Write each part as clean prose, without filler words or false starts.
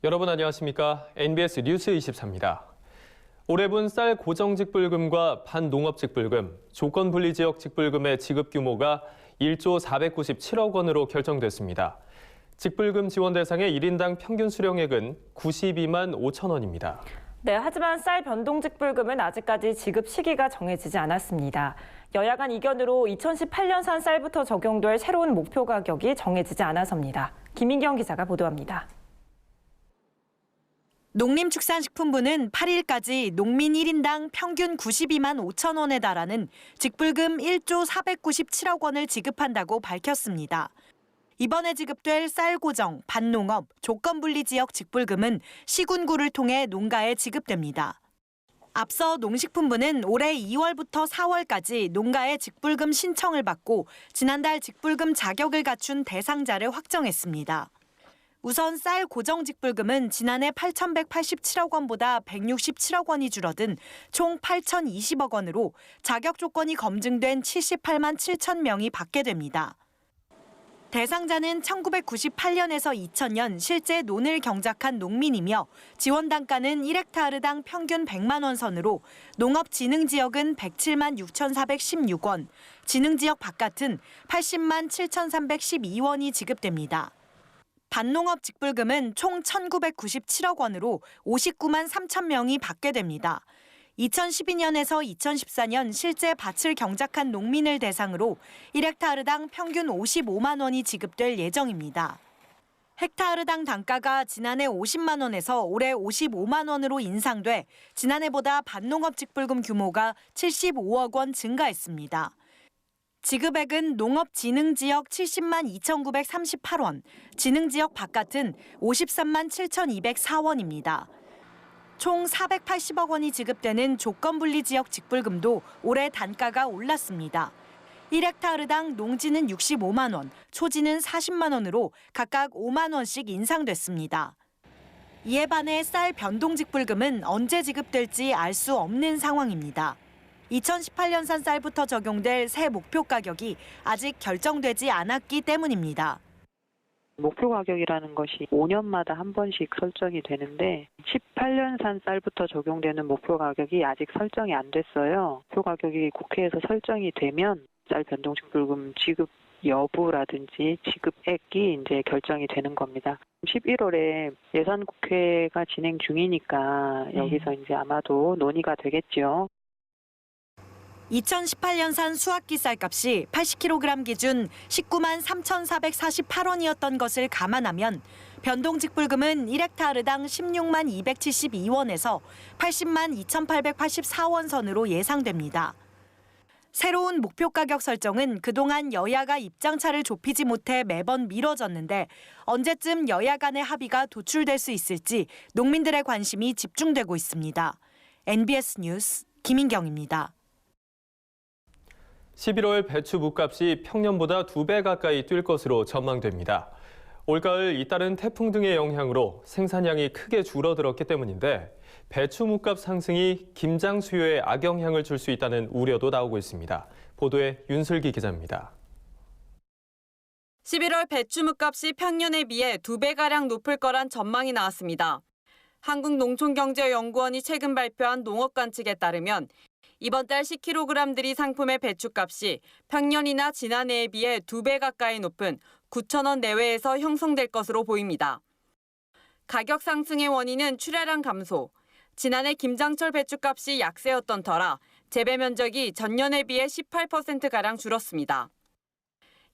여러분 안녕하십니까? NBS 뉴스 24입니다. 올해분 쌀 고정직불금과 반농업직불금, 조건분리지역 직불금의 지급 규모가 1조 497억 원으로 결정됐습니다. 직불금 지원 대상의 1인당 평균 수령액은 92만 5천 원입니다. 네, 하지만 쌀 변동직불금은 아직까지 지급 시기가 정해지지 않았습니다. 여야 간 이견으로 2018년산 쌀부터 적용될 새로운 목표 가격이 정해지지 않아서입니다. 김인경 기자가 보도합니다. 농림축산식품부는 8일까지 농민 1인당 평균 92만 5천 원에 달하는 직불금 1조 497억 원을 지급한다고 밝혔습니다. 이번에 지급될 쌀 고정, 반농업, 조건분리 지역 직불금은 시군구를 통해 농가에 지급됩니다. 앞서 농식품부는 올해 2월부터 4월까지 농가의 직불금 신청을 받고 지난달 직불금 자격을 갖춘 대상자를 확정했습니다. 우선 쌀 고정 직불금은 지난해 8,187억 원보다 167억 원이 줄어든 총 8,020억 원으로 자격 조건이 검증된 78만 7천 명이 받게 됩니다. 대상자는 1998년에서 2000년 실제 논을 경작한 농민이며 지원 단가는 1헥타르당 평균 100만 원 선으로 농업진흥지역은 107만 6,416원, 진흥지역 바깥은 80만 7,312원이 지급됩니다. 반농업 직불금은 총 1,997억 원으로 59만 3천 명이 받게 됩니다. 2012년에서 2014년 실제 밭을 경작한 농민을 대상으로 1헥타르당 평균 55만 원이 지급될 예정입니다. 헥타르당 단가가 지난해 50만 원에서 올해 55만 원으로 인상돼 지난해보다 반농업 직불금 규모가 75억 원 증가했습니다. 지급액은 농업진흥지역 70만 2,938원, 진흥지역 바깥은 53만 7,204원입니다. 총 480억 원이 지급되는 조건분리지역 직불금도 올해 단가가 올랐습니다. 1헥타르당 농지는 65만 원, 초지는 40만 원으로 각각 5만 원씩 인상됐습니다. 이에 반해 쌀 변동직불금은 언제 지급될지 알 수 없는 상황입니다. 2018년산 쌀부터 적용될 새 목표 가격이 아직 결정되지 않았기 때문입니다. 목표 가격이라는 것이 5년마다 한 번씩 설정이 되는데 18년산 쌀부터 적용되는 목표 가격이 아직 설정이 안 됐어요. 목표 가격이 국회에서 설정이 되면 쌀 변동직불금 지급 여부라든지 지급액이 이제 결정이 되는 겁니다. 11월에 예산국회가 진행 중이니까 여기서 이제 아마도 논의가 되겠죠. 2018년산 수확기 쌀값이 80kg 기준 19만 3,448원이었던 것을 감안하면 변동직불금은 1헥타르당 16만 272원에서 80만 2,884원 선으로 예상됩니다. 새로운 목표 가격 설정은 그동안 여야가 입장차를 좁히지 못해 매번 미뤄졌는데 언제쯤 여야 간의 합의가 도출될 수 있을지 농민들의 관심이 집중되고 있습니다. NBS 뉴스 김인경입니다. 11월 배추 묵값이 평년보다 2배 가까이 뛸 것으로 전망됩니다. 올가을 잇따른 태풍 등의 영향으로 생산량이 크게 줄어들었기 때문인데 배추 묵값 상승이 김장 수요에 악영향을 줄 수 있다는 우려도 나오고 있습니다. 보도에 윤슬기 기자입니다. 11월 배추 묵값이 평년에 비해 2배가량 높을 거란 전망이 나왔습니다. 한국농촌경제연구원이 최근 발표한 농업관측에 따르면 이번 달 10kg들이 상품의 배추값이 평년이나 지난해에 비해 2배 가까이 높은 9,000원 내외에서 형성될 것으로 보입니다. 가격 상승의 원인은 출하량 감소, 지난해 김장철 배추값이 약세였던 터라 재배 면적이 전년에 비해 18%가량 줄었습니다.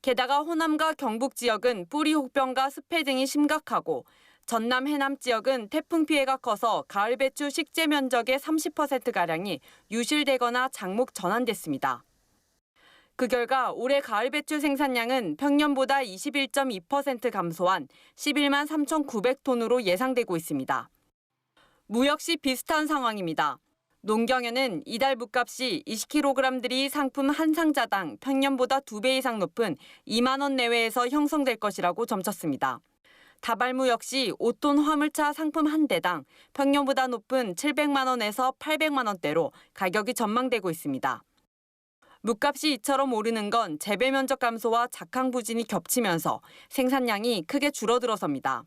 게다가 호남과 경북 지역은 뿌리 혹병과 습해 등이 심각하고 전남 해남 지역은 태풍 피해가 커서 가을 배추 식재 면적의 30%가량이 유실되거나 장목 전환됐습니다. 그 결과 올해 가을 배추 생산량은 평년보다 21.2% 감소한 11만 3,900톤으로 예상되고 있습니다. 무 역시 비슷한 상황입니다. 농경연은 이달 묵값이 20kg들이 상품 한 상자당 평년보다 2배 이상 높은 2만 원 내외에서 형성될 것이라고 점쳤습니다. 다발무 역시 5톤 화물차 상품 한 대당 평년보다 높은 700만 원에서 800만 원대로 가격이 전망되고 있습니다. 묵값이 이처럼 오르는 건 재배 면적 감소와 작황 부진이 겹치면서 생산량이 크게 줄어들어서입니다.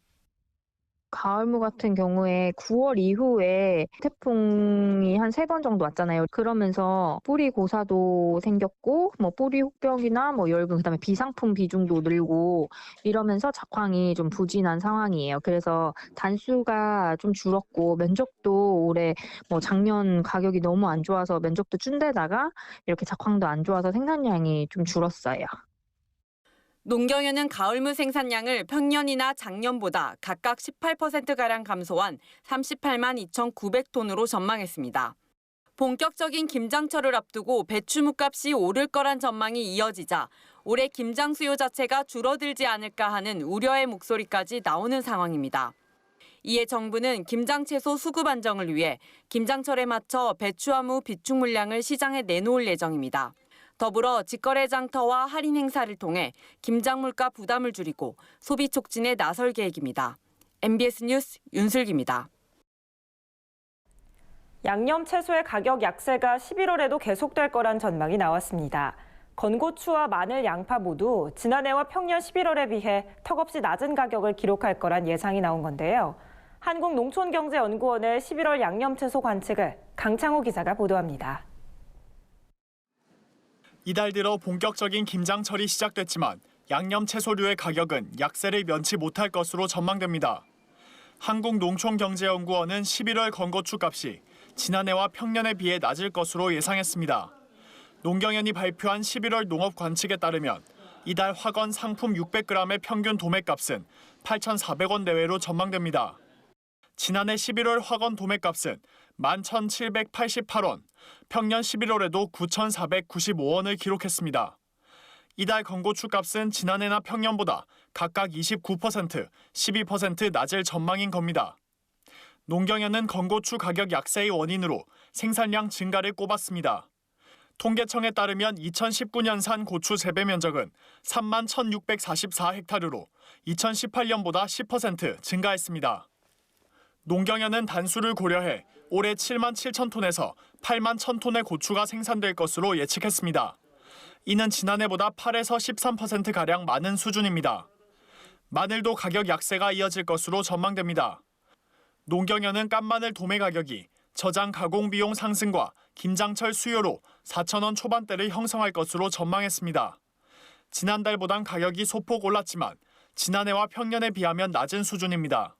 가을무 같은 경우에 9월 이후에 태풍이 한 3번 정도 왔잖아요. 그러면서 뿌리 고사도 생겼고 뿌리 혹병이나 열근 그다음에 비상품 비중도 늘고 이러면서 작황이 좀 부진한 상황이에요. 그래서 단수가 좀 줄었고 면적도 올해 작년 가격이 너무 안 좋아서 면적도 준 데다가 이렇게 작황도 안 좋아서 생산량이 좀 줄었어요. 농경연은 가을무 생산량을 평년이나 작년보다 각각 18%가량 감소한 38만 2,900톤으로 전망했습니다. 본격적인 김장철을 앞두고 배추 값이 오를 거란 전망이 이어지자 올해 김장 수요 자체가 줄어들지 않을까 하는 우려의 목소리까지 나오는 상황입니다. 이에 정부는 김장 채소 수급 안정을 위해 김장철에 맞춰 배추화무 비축 물량을 시장에 내놓을 예정입니다. 더불어 직거래 장터와 할인 행사를 통해 김장 물가 부담을 줄이고 소비 촉진에 나설 계획입니다. MBS 뉴스 윤슬기입니다. 양념 채소의 가격 약세가 11월에도 계속될 거란 전망이 나왔습니다. 건고추와 마늘, 양파 모두 지난해와 평년 11월에 비해 턱없이 낮은 가격을 기록할 거란 예상이 나온 건데요. 한국농촌경제연구원의 11월 양념 채소 관측을 강창호 기자가 보도합니다. 이달 들어 본격적인 김장철이 시작됐지만 양념 채소류의 가격은 약세를 면치 못할 것으로 전망됩니다. 한국농촌경제연구원은 11월 건고추 값이 지난해와 평년에 비해 낮을 것으로 예상했습니다. 농경연이 발표한 11월 농업 관측에 따르면 이달 화건 상품 600g의 평균 도매값은 8,400원 내외로 전망됩니다. 지난해 11월 화건 도매값은 11,788원, 평년 11월에도 9,495원을 기록했습니다. 이달 건고추 값은 지난해나 평년보다 각각 29%, 12% 낮을 전망인 겁니다. 농경연은 건고추 가격 약세의 원인으로 생산량 증가를 꼽았습니다. 통계청에 따르면 2019년산 고추 재배 면적은 3만 1,644헥타르로 2018년보다 10% 증가했습니다. 농경연은 단수를 고려해 올해 7만 7천 톤에서 8만 1,000톤의 고추가 생산될 것으로 예측했습니다. 이는 지난해보다 8에서 13%가량 많은 수준입니다. 마늘도 가격 약세가 이어질 것으로 전망됩니다. 농경연은 깐마늘 도매 가격이 저장 가공 비용 상승과 김장철 수요로 4,000원 초반대를 형성할 것으로 전망했습니다. 지난달보단 가격이 소폭 올랐지만 지난해와 평년에 비하면 낮은 수준입니다.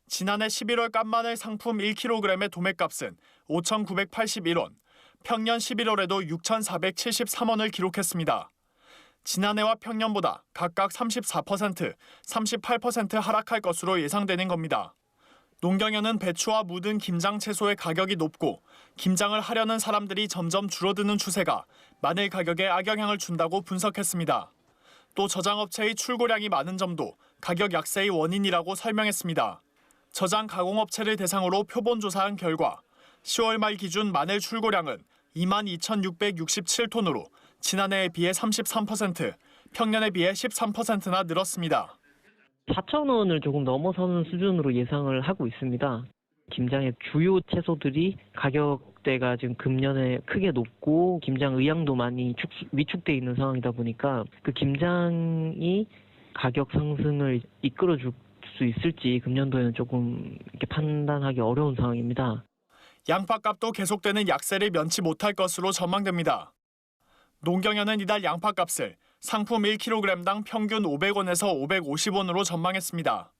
지난해 11월 깐마늘 상품 1kg의 도매값은 5,981원, 평년 11월에도 6,473원을 기록했습니다. 지난해와 평년보다 각각 34%, 38% 하락할 것으로 예상되는 겁니다. 농경연은 배추와 묻은 김장 채소의 가격이 높고 김장을 하려는 사람들이 점점 줄어드는 추세가 마늘 가격에 악영향을 준다고 분석했습니다. 또 저장업체의 출고량이 많은 점도 가격 약세의 원인이라고 설명했습니다. 저장 가공업체를 대상으로 표본 조사한 결과 10월 말 기준 마늘 출고량은 22,667톤으로 지난해에 비해 33%, 평년에 비해 13%나 늘었습니다. 4,000원을 조금 넘어서는 수준으로 예상을 하고 있습니다. 김장의 주요 채소들이 가격대가 지금 금년에 크게 높고 김장 의향도 많이 위축돼 있는 상황이다 보니까 그 김장이 가격 상승을 이끌어줄 수 있을지 금년도에는 조금 이렇게 판단하기 어려운 상황입니다. 양파값도 계속되는 약세를 면치 못할 것으로 전망됩니다. 농경연은 이달 양파값을 상품 1kg당 평균 500원에서 550원으로 전망했습니다.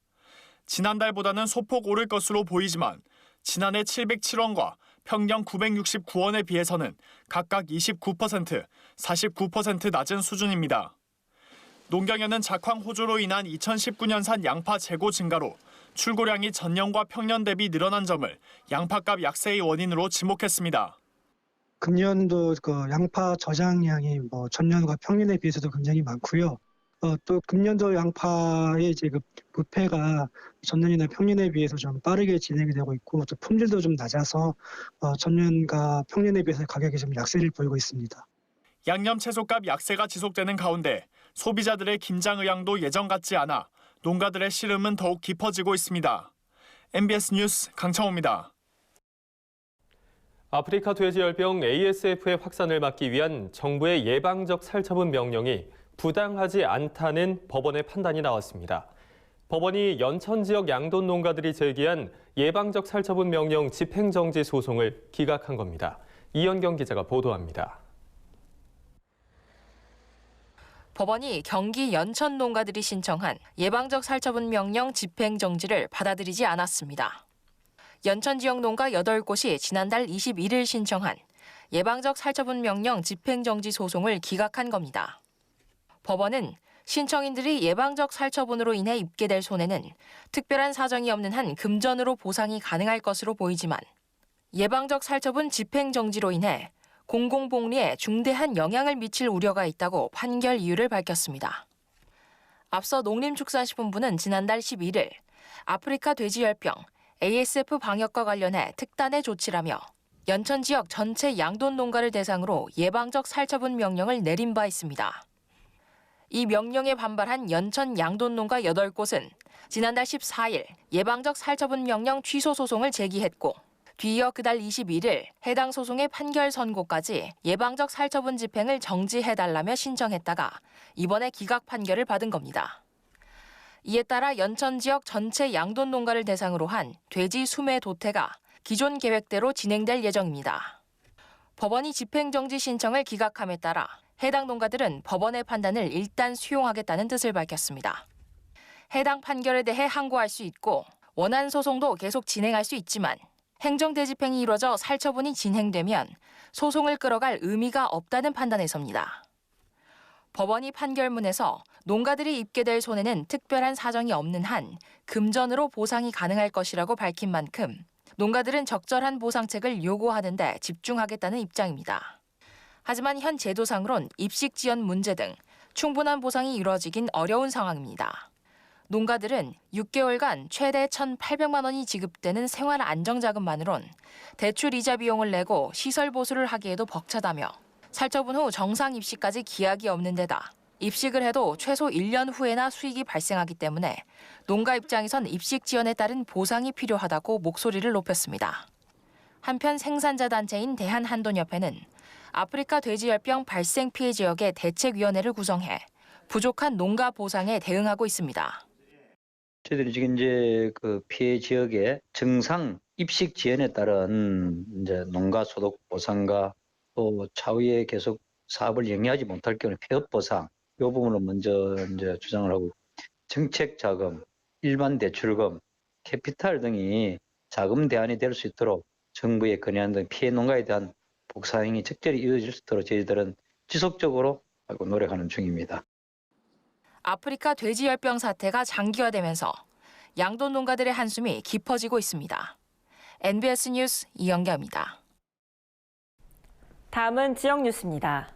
지난달보다는 소폭 오를 것으로 보이지만 지난해 707원과 평년 969원에 비해서는 각각 29%, 49% 낮은 수준입니다. 농경연은 작황 호조로 인한 2019년산 양파 재고 증가로 출고량이 전년과 평년 대비 늘어난 점을 양파값 약세의 원인으로 지목했습니다. 금년도 양파 저장량이 전년과 평년에 비해서도 굉장히 많고요. 또 금년도 양파의 이제 부패가 전년이나 평년에 비해서 좀 빠르게 진행이 되고 있고 또 품질도 좀 낮아서 전년과 평년에 비해서 가격이 좀 약세를 보이고 있습니다. 양념 채소값 약세가 지속되는 가운데 소비자들의 김장 의향도 예전 같지 않아 농가들의 시름은 더욱 깊어지고 있습니다. MBS 뉴스 강창호입니다. 아프리카 돼지열병 ASF의 확산을 막기 위한 정부의 예방적 살처분 명령이 부당하지 않다는 법원의 판단이 나왔습니다. 법원이 연천 지역 양돈 농가들이 제기한 예방적 살처분 명령 집행정지 소송을 기각한 겁니다. 이현경 기자가 보도합니다. 법원이 경기 연천 농가들이 신청한 예방적 살처분 명령 집행정지를 받아들이지 않았습니다. 연천 지역 농가 8곳이 지난달 21일 신청한 예방적 살처분 명령 집행정지 소송을 기각한 겁니다. 법원은 신청인들이 예방적 살처분으로 인해 입게 될 손해는 특별한 사정이 없는 한 금전으로 보상이 가능할 것으로 보이지만 예방적 살처분 집행정지로 인해 공공복리에 중대한 영향을 미칠 우려가 있다고 판결 이유를 밝혔습니다. 앞서 농림축산식품부는 지난달 11일 아프리카 돼지열병 ASF 방역과 관련해 특단의 조치라며 연천 지역 전체 양돈 농가를 대상으로 예방적 살처분 명령을 내린 바 있습니다. 이 명령에 반발한 연천 양돈 농가 8곳은 지난달 14일 예방적 살처분 명령 취소 소송을 제기했고 뒤이어 그달 21일 해당 소송의 판결 선고까지 예방적 살처분 집행을 정지해달라며 신청했다가 이번에 기각 판결을 받은 겁니다. 이에 따라 연천 지역 전체 양돈 농가를 대상으로 한 돼지 수매 도태가 기존 계획대로 진행될 예정입니다. 법원이 집행정지 신청을 기각함에 따라 해당 농가들은 법원의 판단을 일단 수용하겠다는 뜻을 밝혔습니다. 해당 판결에 대해 항고할 수 있고 원안 소송도 계속 진행할 수 있지만 행정대집행이 이루어져 살처분이 진행되면 소송을 끌어갈 의미가 없다는 판단에서입니다. 법원이 판결문에서 농가들이 입게 될 손해는 특별한 사정이 없는 한 금전으로 보상이 가능할 것이라고 밝힌 만큼 농가들은 적절한 보상책을 요구하는 데 집중하겠다는 입장입니다. 하지만 현 제도상으론 입식 지연 문제 등 충분한 보상이 이루어지긴 어려운 상황입니다. 농가들은 6개월간 최대 1,800만 원이 지급되는 생활 안정자금만으론 대출 이자 비용을 내고 시설 보수를 하기에도 벅차다며 살처분 후 정상 입식까지 기약이 없는 데다 입식을 해도 최소 1년 후에나 수익이 발생하기 때문에 농가 입장에선 입식 지연에 따른 보상이 필요하다고 목소리를 높였습니다. 한편 생산자 단체인 대한한돈협회는 아프리카 돼지열병 발생 피해 지역의 대책위원회를 구성해 부족한 농가 보상에 대응하고 있습니다. 저희들이 지금 이제 그 피해 지역의 정상 입식 지연에 따른 이제 농가 소득 보상과 또 차후에 계속 사업을 영위하지 못할 경우 폐업 보상 이 부분을 먼저 이제 주장을 하고 정책 자금, 일반 대출금, 캐피탈 등이 자금 대안이 될 수 있도록 정부의 건의안 등 피해 농가에 대한 복사행이 적절히 이어질 수 있도록 저희들은 지속적으로 노력하는 중입니다. 아프리카 돼지열병 사태가 장기화되면서 양돈 농가들의 한숨이 깊어지고 있습니다. NBS 뉴스 이영경입니다. 다음은 지역 뉴스입니다.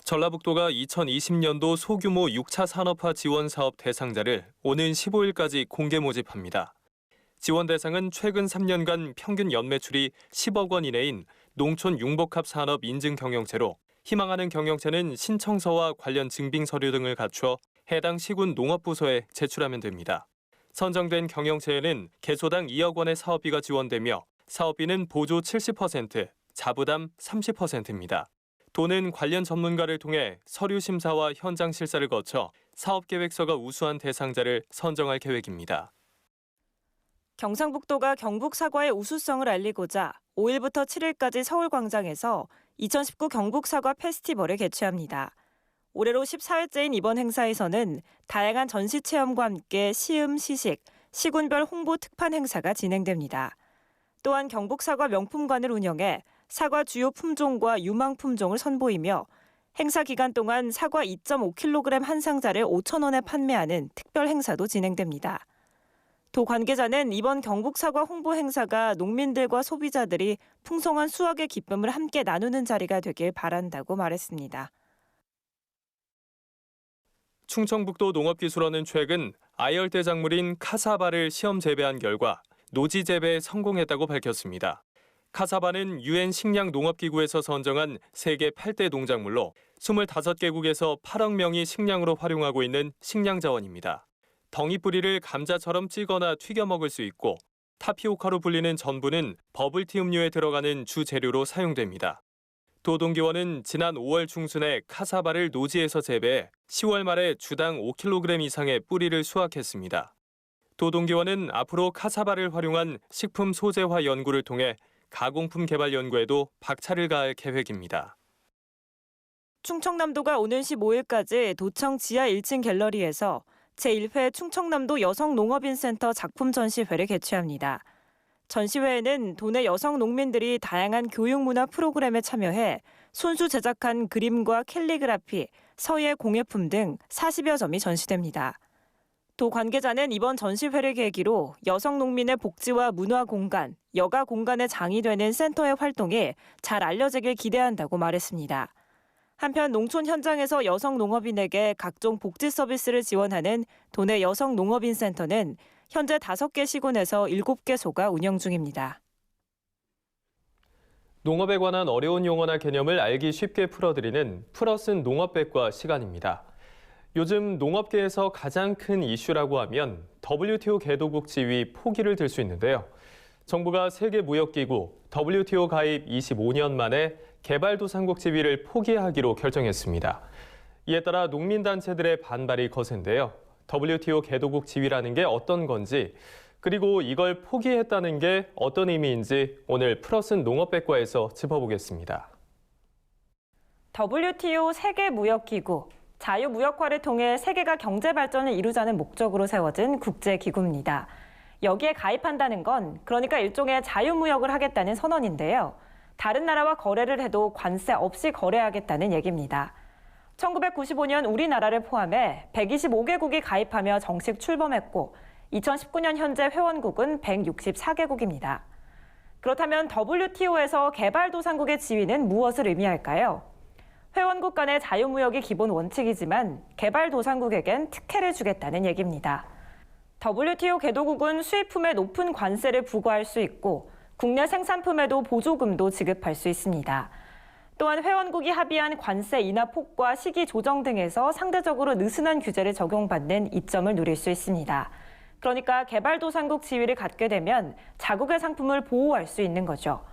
전라북도가 2020년도 소규모 6차 산업화 지원 사업 대상자를 오는 15일까지 공개 모집합니다. 지원 대상은 최근 3년간 평균 연매출이 10억 원 이내인 농촌 융복합 산업 인증 경영체로 희망하는 경영체는 신청서와 관련 증빙 서류 등을 갖춰 해당 시군 농업부서에 제출하면 됩니다. 선정된 경영체에는 개소당 2억 원의 사업비가 지원되며 사업비는 보조 70%, 자부담 30%입니다. 도는 관련 전문가를 통해 서류 심사와 현장 실사를 거쳐 사업 계획서가 우수한 대상자를 선정할 계획입니다. 경상북도가 경북 사과의 우수성을 알리고자 5일부터 7일까지 서울광장에서 2019 경북 사과 페스티벌을 개최합니다. 올해로 14회째인 이번 행사에서는 다양한 전시 체험과 함께 시음, 시식, 시군별 홍보 특판 행사가 진행됩니다. 또한 경북 사과 명품관을 운영해 사과 주요 품종과 유망 품종을 선보이며 행사 기간 동안 사과 2.5kg 한 상자를 5,000원에 판매하는 특별 행사도 진행됩니다. 도 관계자는 이번 경북 사과 홍보 행사가 농민들과 소비자들이 풍성한 수확의 기쁨을 함께 나누는 자리가 되길 바란다고 말했습니다. 충청북도 농업기술원은 최근 아열대 작물인 카사바를 시험 재배한 결과 노지 재배에 성공했다고 밝혔습니다. 카사바는 UN 식량농업기구에서 선정한 세계 8대 농작물로 25개국에서 8억 명이 식량으로 활용하고 있는 식량자원입니다. 덩이 뿌리를 감자처럼 찌거나 튀겨 먹을 수 있고 타피오카로 불리는 전분은 버블티 음료에 들어가는 주 재료로 사용됩니다. 도동기원은 지난 5월 중순에 카사바를 노지에서 재배해 10월 말에 주당 5kg 이상의 뿌리를 수확했습니다. 도동기원은 앞으로 카사바를 활용한 식품 소재화 연구를 통해 가공품 개발 연구에도 박차를 가할 계획입니다. 충청남도가 오는 15일까지 도청 지하 1층 갤러리에서 제1회 충청남도 여성농업인센터 작품 전시회를 개최합니다. 전시회에는 도내 여성 농민들이 다양한 교육문화 프로그램에 참여해 손수 제작한 그림과 캘리그라피, 서예 공예품 등 40여 점이 전시됩니다. 도 관계자는 이번 전시회를 계기로 여성 농민의 복지와 문화 공간, 여가 공간의 장이 되는 센터의 활동이 잘 알려지길 기대한다고 말했습니다. 한편 농촌 현장에서 여성 농업인에게 각종 복지 서비스를 지원하는 도내 여성 농업인 센터는 현재 5개 시군에서 7개소가 운영 중입니다. 농업에 관한 어려운 용어나 개념을 알기 쉽게 풀어드리는 풀어쓴 농업백과 시간입니다. 요즘 농업계에서 가장 큰 이슈라고 하면 WTO 개도국 지위 포기를 들 수 있는데요. 정부가 세계무역기구 WTO 가입 25년 만에 개발도상국 지위를 포기하기로 결정했습니다. 이에 따라 농민단체들의 반발이 거센데요. WTO 개도국 지위라는 게 어떤 건지, 그리고 이걸 포기했다는 게 어떤 의미인지 오늘 풀어쓴 농업백과에서 짚어보겠습니다. WTO 세계무역기구, 자유무역화를 통해 세계가 경제 발전을 이루자는 목적으로 세워진 국제기구입니다. 여기에 가입한다는 건 그러니까 일종의 자유무역을 하겠다는 선언인데요. 다른 나라와 거래를 해도 관세 없이 거래하겠다는 얘기입니다. 1995년 우리나라를 포함해 125개국이 가입하며 정식 출범했고 2019년 현재 회원국은 164개국입니다. 그렇다면 WTO에서 개발도상국의 지위는 무엇을 의미할까요? 회원국 간의 자유무역이 기본 원칙이지만 개발도상국에겐 특혜를 주겠다는 얘기입니다. WTO 개도국은 수입품에 높은 관세를 부과할 수 있고 국내 생산품에도 보조금도 지급할 수 있습니다. 또한 회원국이 합의한 관세 인하 폭과 시기 조정 등에서 상대적으로 느슨한 규제를 적용받는 이점을 누릴 수 있습니다. 그러니까 개발도상국 지위를 갖게 되면 자국의 상품을 보호할 수 있는 거죠.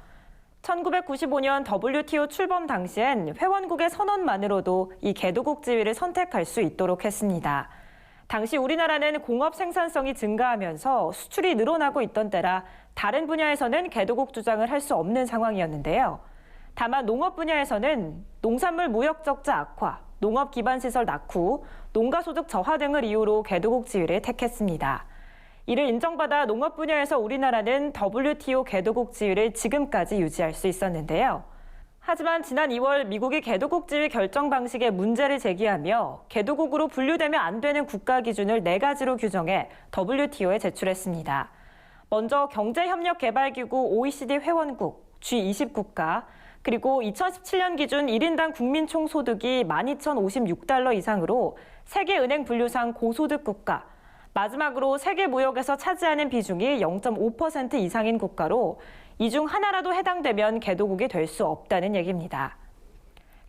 1995년 WTO 출범 당시엔 회원국의 선언만으로도 이 개도국 지위를 선택할 수 있도록 했습니다. 당시 우리나라는 공업 생산성이 증가하면서 수출이 늘어나고 있던 때라 다른 분야에서는 개도국 주장을 할 수 없는 상황이었는데요. 다만 농업 분야에서는 농산물 무역 적자 악화, 농업 기반 시설 낙후, 농가 소득 저하 등을 이유로 개도국 지위를 택했습니다. 이를 인정받아 농업 분야에서 우리나라는 WTO 개도국 지위를 지금까지 유지할 수 있었는데요. 하지만 지난 2월 미국이 개도국 지위 결정 방식에 문제를 제기하며 개도국으로 분류되면 안 되는 국가 기준을 4가지로 규정해 WTO에 제출했습니다. 먼저 경제협력개발기구 OECD 회원국, G20국가, 그리고 2017년 기준 1인당 국민 총소득이 12,056달러 이상으로 세계은행 분류상 고소득 국가, 마지막으로 세계무역에서 차지하는 비중이 0.5% 이상인 국가로 이 중 하나라도 해당되면 개도국이 될 수 없다는 얘기입니다.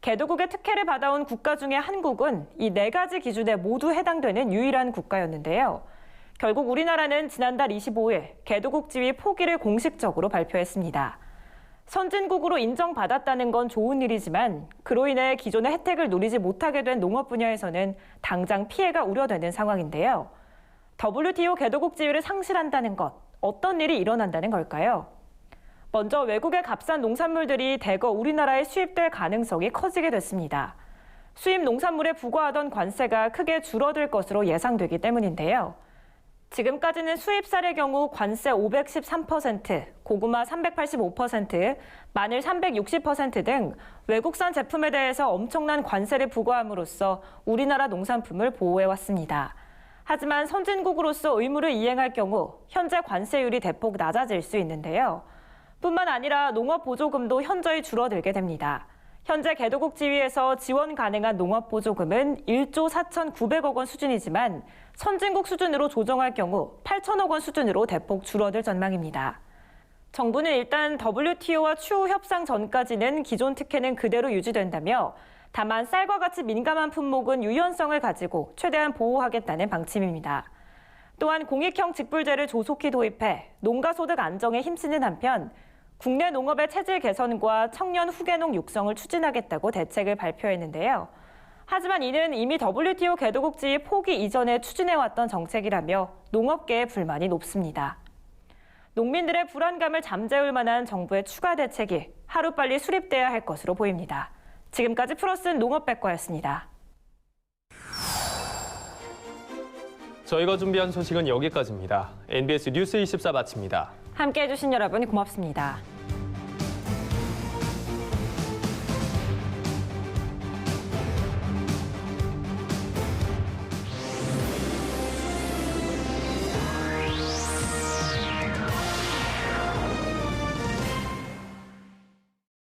개도국의 특혜를 받아온 국가 중에 한국은 이 4가지 기준에 모두 해당되는 유일한 국가였는데요. 결국 우리나라는 지난달 25일 개도국 지위 포기를 공식적으로 발표했습니다. 선진국으로 인정받았다는 건 좋은 일이지만 그로 인해 기존의 혜택을 누리지 못하게 된 농업 분야에서는 당장 피해가 우려되는 상황인데요. WTO 개도국 지위를 상실한다는 것, 어떤 일이 일어난다는 걸까요? 먼저 외국의 값싼 농산물들이 대거 우리나라에 수입될 가능성이 커지게 됐습니다. 수입 농산물에 부과하던 관세가 크게 줄어들 것으로 예상되기 때문인데요. 지금까지는 수입쌀의 경우 관세 513%, 고구마 385%, 마늘 360% 등 외국산 제품에 대해서 엄청난 관세를 부과함으로써 우리나라 농산품을 보호해왔습니다. 하지만 선진국으로서 의무를 이행할 경우 현재 관세율이 대폭 낮아질 수 있는데요. 뿐만 아니라 농업 보조금도 현저히 줄어들게 됩니다. 현재 개도국 지위에서 지원 가능한 농업 보조금은 1조 4,900억 원 수준이지만 선진국 수준으로 조정할 경우 8천억 원 수준으로 대폭 줄어들 전망입니다. 정부는 일단 WTO와 추후 협상 전까지는 기존 특혜는 그대로 유지된다며 다만 쌀과 같이 민감한 품목은 유연성을 가지고 최대한 보호하겠다는 방침입니다. 또한 공익형 직불제를 조속히 도입해 농가 소득 안정에 힘쓰는 한편 국내 농업의 체질 개선과 청년 후계농 육성을 추진하겠다고 대책을 발표했는데요. 하지만 이는 이미 WTO 개도국지 포기 이전에 추진해왔던 정책이라며 농업계의 불만이 높습니다. 농민들의 불안감을 잠재울 만한 정부의 추가 대책이 하루빨리 수립돼야 할 것으로 보입니다. 지금까지 풀어쓴 농업백과였습니다. 저희가 준비한 소식은 여기까지입니다. NBS 뉴스 24 마칩니다. 함께해 주신 여러분 고맙습니다.